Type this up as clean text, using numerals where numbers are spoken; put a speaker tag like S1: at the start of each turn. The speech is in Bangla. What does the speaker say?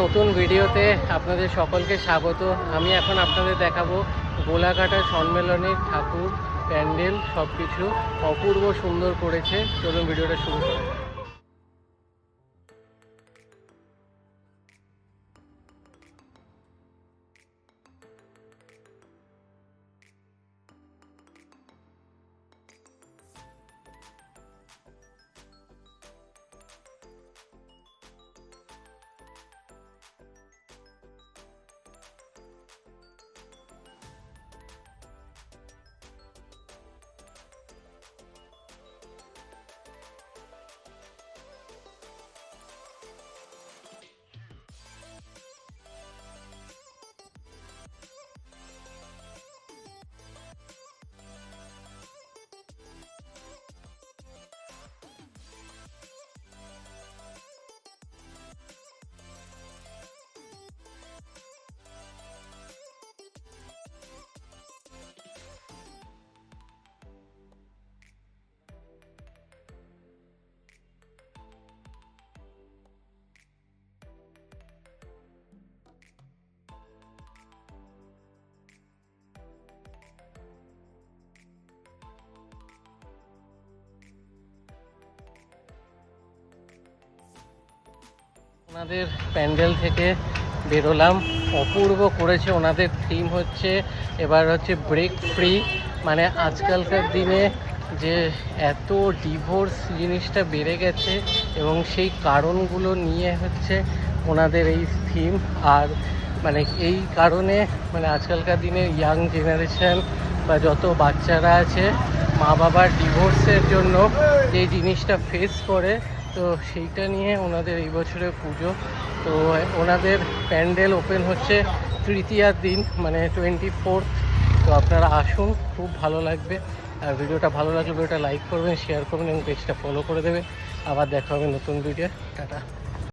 S1: নতুন ভিডিওতে আপনাদের সকলকে স্বাগত। আমি এখন আপনাদের দেখাবো গোলাঘাটা সম্মেলনের ঠাকুর, প্যান্ডেল সব কিছু অপূর্ব সুন্দর করেছে। চলুন ভিডিওটা শুরু করি। ওনাদের প্যান্ডেল থেকে বেরোলাম, অপূর্ব করেছে। ওনাদের থিম হচ্ছে এবার ব্রেক ফ্রি, মানে আজকালকার দিনে যে এত ডিভোর্স জিনিসটা বেড়ে গেছে এবং সেই কারণগুলো নিয়ে ওনাদের এই থিম। আর মানে এই কারণে মানে আজকালকার দিনে ইয়াং জেনারেশন বা যত বাচ্চারা আছে মা বাবার ডিভোর্সের জন্য যে জিনিসটা ফেস করে, তো সেইটা নিয়ে ওনাদের এই বছরের পুজো। তো ওনাদের প্যান্ডেল ওপেন হচ্ছে তৃতীয়ার দিন, মানে 24। তো আপনারা আসুন, খুব ভালো লাগবে। আর ভিডিওটা ভালো লাগলে ভিডিওটা লাইক করবেন, শেয়ার করবেন এবং পেজটা ফলো করে দেবেন। আবার দেখা হবে নতুন ভিডিও। টাটা।